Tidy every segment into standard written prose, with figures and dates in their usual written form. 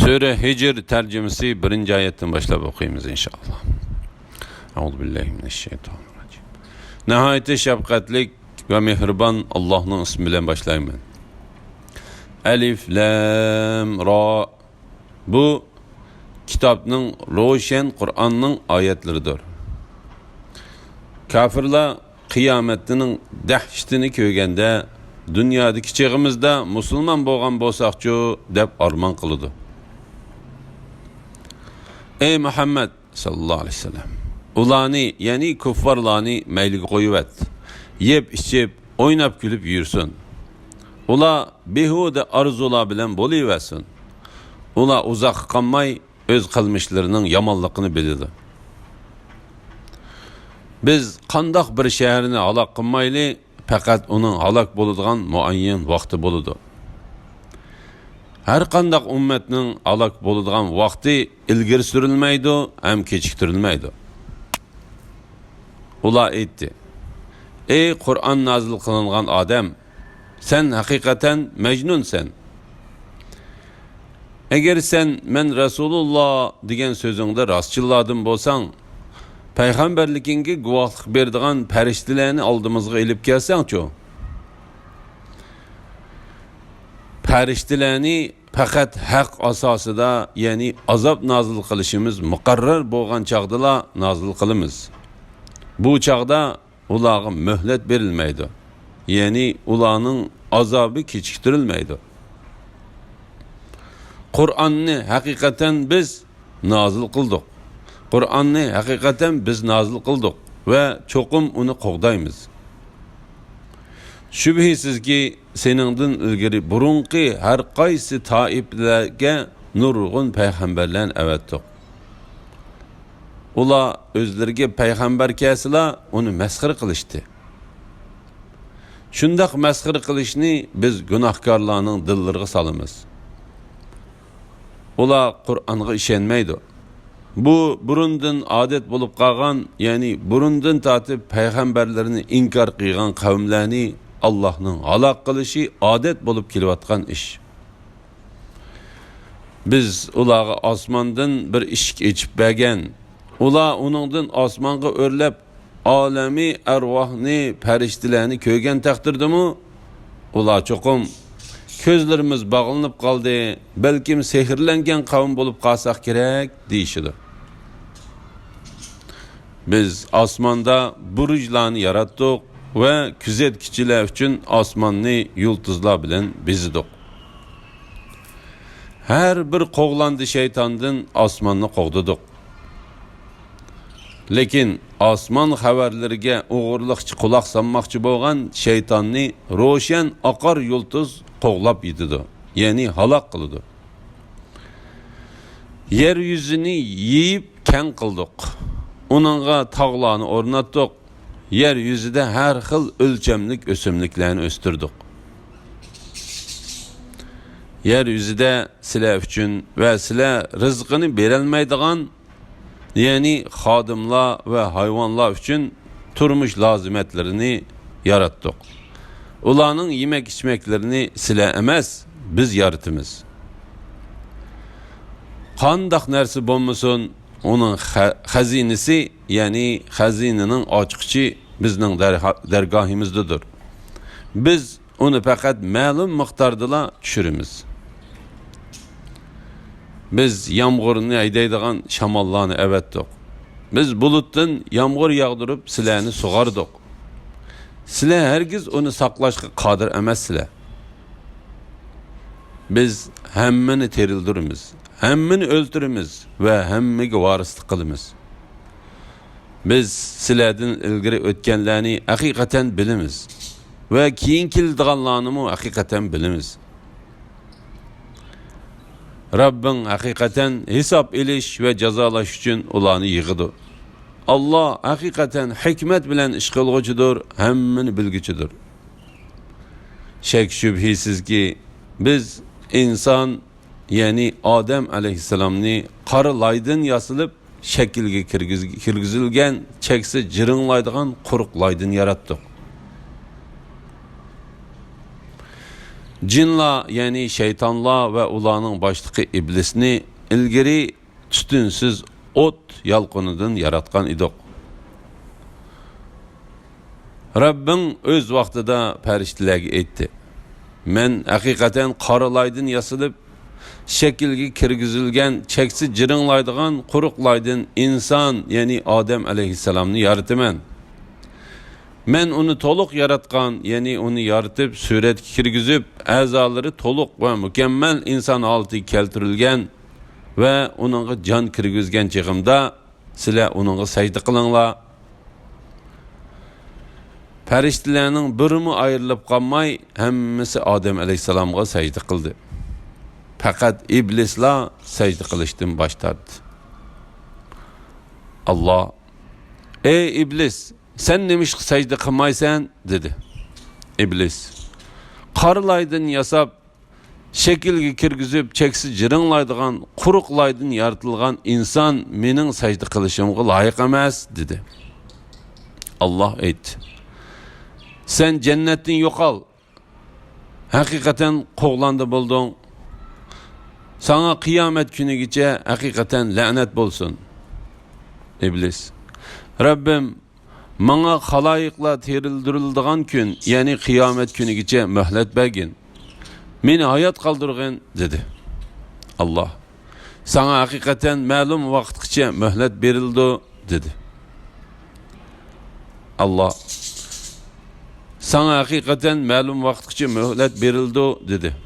Sure Hicr tercümesi 1. ayetten başlap okuyumuz inşallah. Euzubillahimineşşeytanirracim. Nihayeti şefkatlik ve mehriban Allah'ın ismiyle başlayayım ben. Elif, Lam, Ra. Bu kitapның roşen Kur'an'ның ayetleridir. Kafirler kıyametinin dehşetini köygende dünyadaki çağımızda Müslüman boğan bolsaqçı dep arman kılıdı. Ey Muhammed sallallahu aleyhi ve sellem, ulani yani kuffarlani meyli koyuvet, yep içip oynap gülüp yürüsün. Ula behude arzula bilen boluversin. Ula uzak kalmay öz kılmışlarının yamanlıkını bildi. Biz qandaq bir şehrini halak kılmaylı, fakat onun halak boluduğun muayyen vakti boludu. Her qandaq ümmetinin halak boluduğun vakti ilgir sürülmeydi, hem keçiktirilmeydi. Ula etti. Ey Kur'an nazil kılınan Adem, sen hakikaten mecnun sen. Eğer sen men Resulullah degen sözünde rastçıladın bolsan, peygamberlikinge guvahlık berdiğin periştilerini aldığımızga elip gelsen ço. Periştilerini fakat hak asasıda yani azap nazil kılışımız mukarrar boğan çağdıla nazil kılımız. Bu çağda ulağa mühlet verilmeydi. Yani ulağının azabı keçiktirilmeydi. Kur'an'ı hakikaten biz nazil kıldık. Kur'an'ı hakikaten biz nazil kıldık ve çokum onu qoğdayımız. Şübhisiz ki senindin ilgiri burunqi her qaysi taiplerge nurgun peygamberlerini evettik. Ula özlerge peygamber kesila onu meskir kılıştı. Şundaq meskir kılışını biz günahkarlarının dillirgi salımız. Ula Kur'an'a işenmeydi. Bu burundan adet bulup qalğan, yani burundan tatip peygamberlerini inkar qıyğan kavimlerini Allah'ın halak kılışı adet bulup kelivatqan iş. Biz ulağa asmandan bir işik içip bəgən, ula onundan asmanğa örlep alemi ervahni periştilerini köygen takdirdi mi? Ula çokum közlerimiz bağlanıp kaldı, belkim sehirlengen kavim bulup qalsaq gerek deyişidir. Biz asmanda buruclarını yarattık ve küzetkiçiler için asmanını yıldızlar bilen bizidik. Her bir qoğlandı şeytandan asmanını qoğduduk. Lekin asman haberlerine uğurluqçı kulak sanmakçı boğan şeytanını roşen akar yıldız qoğlap yedidu. Yani halak kılıdı. Yeryüzünü yiyip ken kıldık. Onunla tağlarını ornattık. Yeryüzüde her xil ölçemlik ösümliklerini östürdük. Yeryüzüde sizler üçün ve sizler rızkını verilmeydiğin, yani xadimlar ve hayvanlar üçün turmuş lazimetlerini yarattık. Ulanın yemek içmeklerini sizler emez, biz yaratımız. Qandaq nersi bolmasun, onun hazinesi, yani hazinenin açıkçı bizning dergahimizdedir. Biz onu fakat ma'lum miqdordala tushiramiz. Biz yağmurni aydaydigan shamollarni evetdik. Biz bulutdan yağmur yağdırıp sizlarni sug'ardik. Sizlar hergiz onu saqlashga qodir emassizlar. Biz hammani terildirimiz, hammani o'ltirimiz ve hammaga varislik qilamiz. Biz sizlardan ilgari o'tganlarni haqiqatan bilamiz ve keyin keladiganlarni haqiqatan bilamiz. Rabbin haqiqatan hesap elish ve cazalash uchun ularni yig'idi. Allah haqiqatan hikmet bilen ish qilg'uchidir, hammani bilguchidir. Shak shubhisiz ki biz insan, yani Adem aleyhisselamni qari laydan yasilib şekilge kirgizilgen, çeksi cırınlaydıgan quruq laydan yarattık. Cinla, yani şeytanla ve ulanın başlığı iblisni ilgiri tütünsüz ot yalqınıdın yaratkan idik. Rabbin öz vaqtida periştilerge etti. Men hakikaten qaralaydın yasılıp, şekilgi kirgizilgen, çeksiz cırınlaydıgan, quruqlaydın insan, yani Adem aleyhisselamını yaratımen. Men onu toluq yaratgan, yani onu yaratıp, suret kirgizip, azaları toluq ve mükemmel insan altı keltirilgen ve onunla can kirgizgen çığımda, sizler onunla secde kılınla. Periştilerinin birimi ayrılıp kalmay, hemmisi Adem aleyhisselam'a secde kıldı. Fakat iblisla secde kılıştın baştardı. Allah, ey iblis, sen demiş secde kılmaysan, dedi. İblis, qarılaydın yasap, şekilgi kirgizip, çeksiz cırınlaydıgan, quruqlaydın yaratılgan insan mening secde kılışımga layık emas, dedi. Allah aytdi. Sen cennetin yok al. Hakikaten qoğlandı buldun. Sana kıyamet günü geçe hakikaten lanet bolsun. İblis, Rabbim, bana halayıkla terildirildiğin gün, yani kıyamet günü geçe mühlet bergin. Meni hayat kaldırgın, dedi. Allah, sana hakikaten malum vaktçe mühlet berildi, dedi. Allah, sana hakikaten malum vaktçe mühlet berildi, dedi.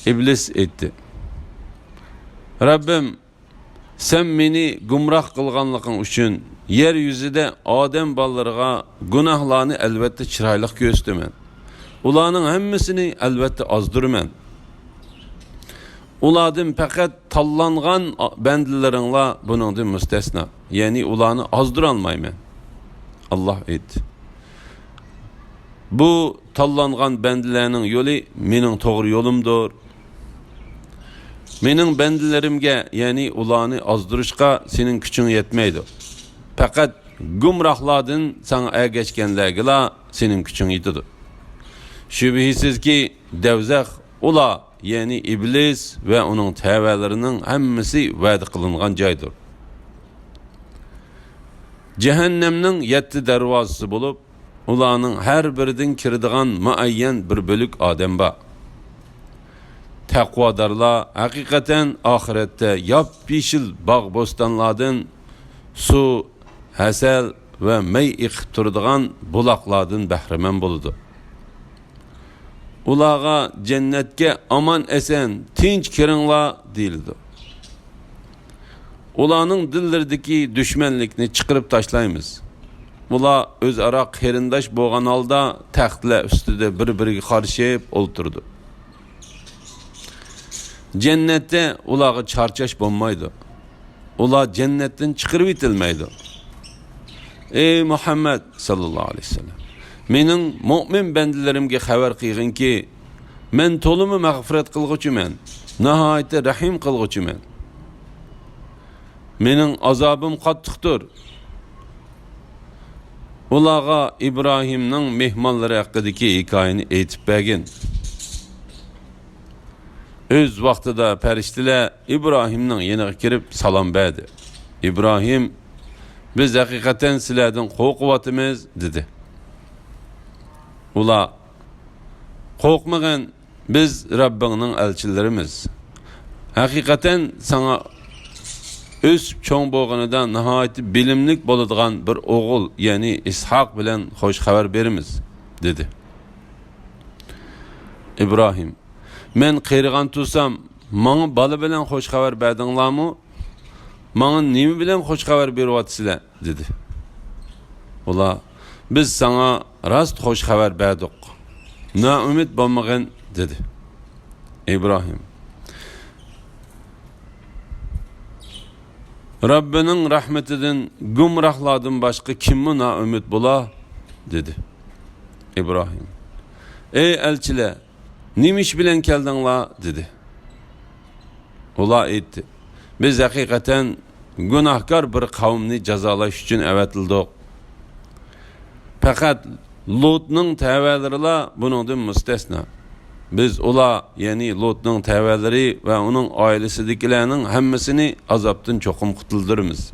İblis etti. Rabbim, sen meni gumrah kılganlıkın üçün yeryüzüde Adem ballarına günahlarını elbette çıraylık göstermen. Ulanın hemmisini elbette azdırmen. Uladım fakat tallangan bendilerinle bunun müstesna. Yani ulanı azdıralmaymen. Allah etti. Bu tallangan bendilerinin yolu mening doğru yolumdur. Mening bendilerimge, yani ulanı azdırışka senin küçün yetmeydi. Fakat gumrahladın sana ergeçkenlergila senin küçün yetidir. Şübihisiz ki devzek ula, yani iblis ve onun tevelerinin hemmisi vaad kılıngan caydır. Cehennemnin 7 dervazısı bulup, ulanın her birinden kirdiğen muayyen bir bölük adem ba. Takvadarlar hakikaten ahirette yap-yeşil bağ bostanlardan su, hasel ve mey iqtirdiğen bulaklardan bahrimen buludu. Ulağa cennetke aman esen, tinç kirinla değildi. Ulanın dillerdeki düşmenlikni çıkırıp taşlayımız. Ula öz ara qerindaş boğan halda taxtla üstüde bir-biriga qarşıyıp olturdu. Cennette ulağı çarçaş bulmaydı. Ula cennetten çıkırıp itilmeydi. Ey Muhammed sallallahu aleyhi ve sellem, mening mu'min bendilerimge xabar qilgin ki, men tolumu mağfiret qilguchiman, nihoyatda rahim qilguchiman. Mening azabım qattiqdir. Ulağa İbrahim'nin mehmanları hakkındaki hikayeni aytib bergin. Öz vaqtida periştiler İbrahim'nin yeniga kirib salam berdi. İbrahim, biz hakikaten sizlerden qo'rqyapmiz, dedi. Ula, qo'rqmagin, biz Rabbingning elchilarimiz. Hakikaten sana öz çoğun boğanıdan nihayeti bilimlik boladigan bir oğul, yani İshak bilen hoş haber berimiz, dedi. İbrahim, men qerigan tursam, manga bala bilen hoş haber berdinglarmi? Manga nima bilen hoş haber beryapsizlar, dedi. Ula, biz sana rast hoş haber berdik. Na ümit bolmagin, dedi. İbrahim, Rabbinin rahmetinden gumrahlardan başka kimmi naümit bula, dedi. İbrahim, ey elçiler, nimiş bilen keldinglar, dedi. Ula etti. Biz hakikaten günahkar bir kavmini cezalaş için evetildik. Fakat Lut'ning təvələrlə bunundan müstəsna. Biz ula, yani Lut'ning təvələri və onun ailəsidikilərinin hammasını azabdan çoxum qutuldurmiz.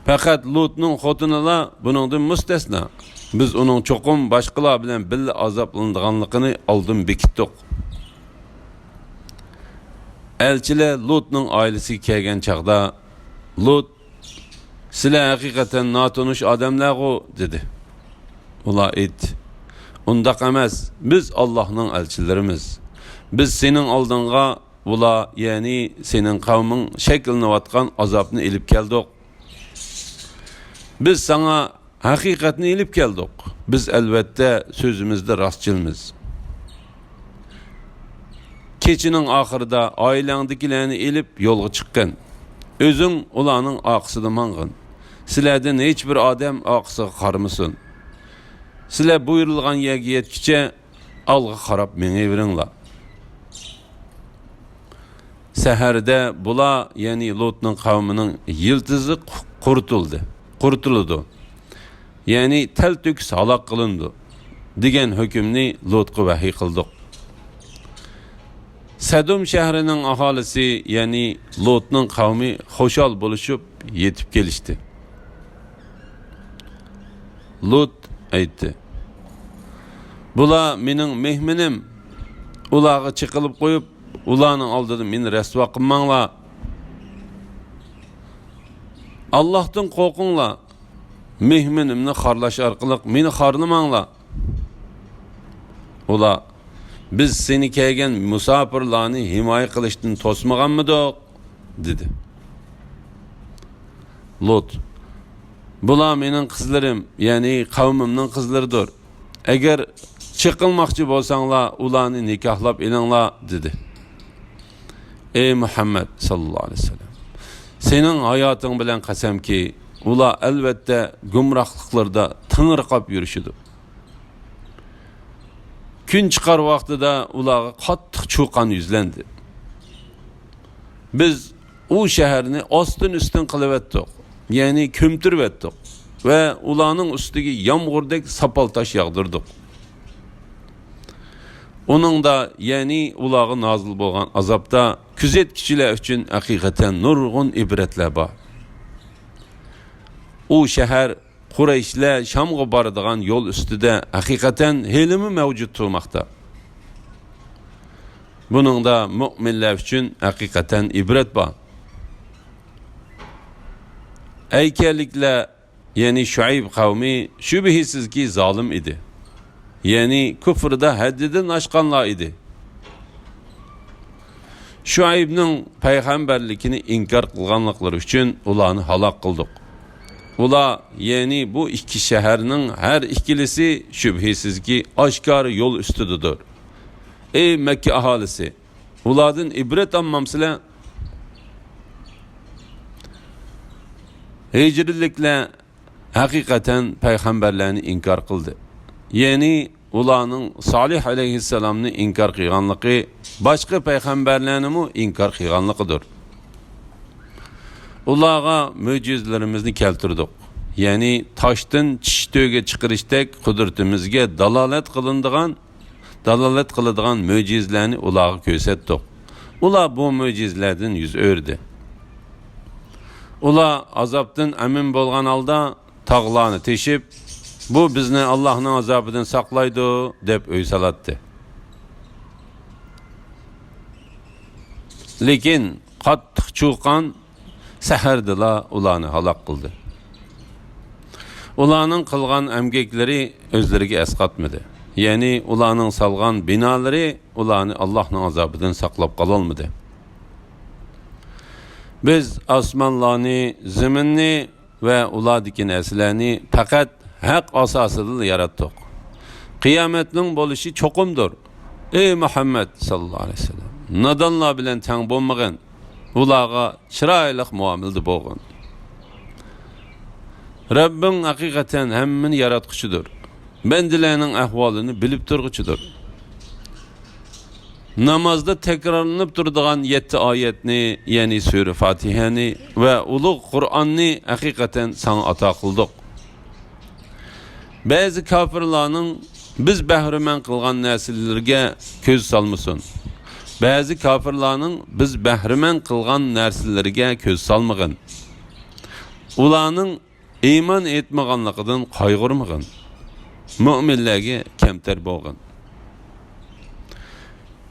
Faqat Lut'ning xotinila bunundan müstəsna. Biz onun çoxum başqalar bilan birga azablanadiganligini oldin bekitdik. Elçiler Lut'ning ailasiga kelgan chaqda Lut, "Sizlar haqiqatan notanish odamlar-ku" dedi. Ular aytdi, "Undaq emas, biz Allohning elchilarimiz. Biz sening oldinga ular, ya'ni sening qavming shakllanayotgan azobni elib keldik. Biz sana haqiqatni elib keldik. Biz albatta so'zimizda rostchilmiz. Keçinin oxirida oilangdagilarni elib yo'lga chiqqan. O'zing ularning oqisida mang'in. Sizlardan hech bir odam oqisiga qaramasin. Sizlar buyurilgan yerga yetkicha alg'a qarab mengayveringlar." Saharda bular, ya'ni Lutning qavmining yiltizi qurtuldi. Ya'ni taltüks halok qilindi degan hukmni Lutga vahiy qildik. Sadum shahrining aholisi, ya'ni Lutning qavmi xo'shal bo'lishib yetib kelishdi. Lut aytdi, "Bular mening mehminim. Ularga chiqilib qo'yib, ularning oldida meni rasvo qilmanglar. Allohdan qo'rqinglar. Mehminimni xorlash orqali meni xorlamanglar." Ular, "Biz seni kelgan musofirlarni himoya qilishdan to'smaganmidik?" dedi. Lut, "Bular mening qizlarim, ya'ni qavmimning qizlaridir. Agar chiqilmoqchi bo'lsanglar, ularni nikohlab elinglar" dedi. "Ey Muhammad sallallohu alayhi vasallam, sening hayoting bilan qasamki, ular albatta gumrohliklarda tingirqab yurishidi. Kun chiqar vaqtida ularga qattiq cho'qan yuzlandi. Biz u shaharni ostin ustin qilib etdik, ya'ni ko'mtirib etdik va ularning ustiga yomg'irdak sapal tosh yog'dirdik. Uningda, ya'ni ularga nozil bo'lgan azobda kuzatuvchilar uchun haqiqatan nurg'un ibratlar bor. U shahar Qurayshlar Shamga boradigan yo'l ustida haqiqatan helimi mavjud turmoqda. Buningda mu'minlar uchun haqiqatan ibrat bor. Aykaliklar, ya'ni Shuayb qavmi shubhisizki zolim edi. Ya'ni kufrda haddidan oshganlar edi. Shuaybning payg'ambarligini inkor qilganliklari uchun ularni halok qildik. Ular, ya'ni bu ikki shaharning har ikkilisi shubhisizki oshkor yo'l ustidadir. Ey Makka aholisi, ulardan ibrat olmamsizlar? Hijrliklar haqiqatan payg'ambarlarni inkor qildi. Ya'ni ularning Solih alayhissalomni inkor qilganligi boshqa payg'ambarlarni inkor qilganligidir. Ularga mo'jizlarimizni keltirdik. Ya'ni toshdan tish to'ga chiqarishdek qudratimizga dalolat qiladigan mo'jizlarni ularga ko'rsatdik. Ular bu mo'jizlardan yuz o'rdi. Ular azobdan amin bo'lgan holda tog'larni teshib, "Bu bizni Allohning azobidan saqlaydi" deb o'y salatdi. Lekin qattiq cho'qan sahardila ularni halok qildi. Ularning qilgan amgaklari o'zlariga asqatmadi. Ya'ni ularning salgan binolari ularni Allohning azobidan saqlab qololmadi. Biz osmonlarni, zaminni va ulardagi narsalarni faqat haq asosida yaratdik. Qiyomatning bo'lishi cho'qimdir. Ey Muhammad sallallohu alayhi vasallam, nodonlar bilan tang bo'lmagan, ularga chiroyli muomalada bo'lgan. Rabbing haqiqatan hammani yaratquchidir. Bandalarning ahvolini bilib turg'uchidir. Namozda takrorlanib turadigan 7 oyatni, ya'ni sura Bazı kafirlarning biz bahriman qilgan narsalarga ko'z solmasin. Bazı kafirlarning biz bahriman qilgan narsalarga ko'z solmagin. Ularning iymon etmaganligidan qayg'urmagin. Mu'minlarga kamtar bo'lgin.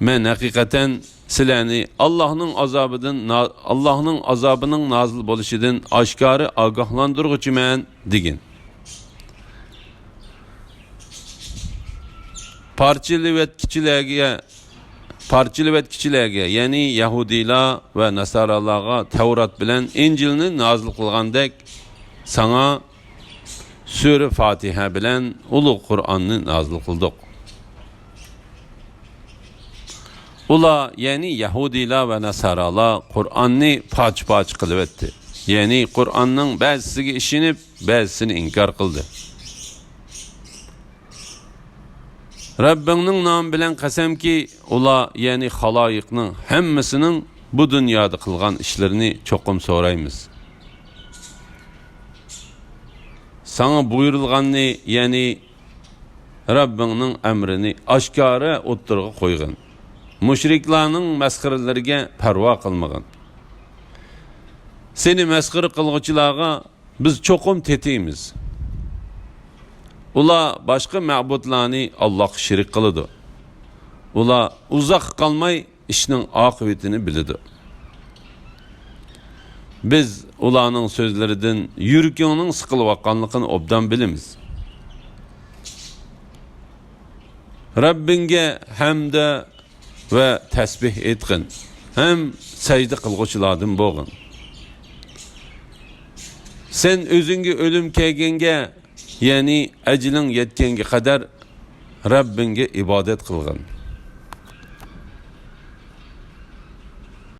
Men haqiqatan sizlarni Allohning azobining nozil bo'lishidan oshkora ogohlantiruvchiman degin. Parçılıvetkiçilerge, yani Yahudiler ve Nasaralarga Tevrat bilen İncil'ni nazil kılgandek sana Sure Fatiha bilen Ulu Kur'an'ni nazil kıldık. Ula yani Yahudiler ve Nasaralar Kur'an'ni paç kılıvetti. Yani Kur'an'ın bazısını işinip bazısını inkar kıldı. Rabbinin namı bilen qasam ki ula yani halayiqning hammasının bu dünyada kılgan işlerini çokum soraymiz. Sana buyurulganni yani Rabbinin emrini aşkara o'ttirga qo'ygin. Müşriklarning masxiralariga parvo qilmagin. Seni masxir qilg'uchilarga biz çokum tetiymiz. Ular başka ma'budlarni Allohga shirik qiladi. Ular uzoq qolmay ishning oqibatini biladi. Biz ularning so'zlaridan yuragingning siqilayotganligini obdan bilamiz. Rabbinga hamda ve tasbih etgin. Hem secde qilg'uchilardan bo'lgin. Sen o'zingga o'lim kelganga yani ecilin yetkenge kadar Rabbinge ibadet kılgın.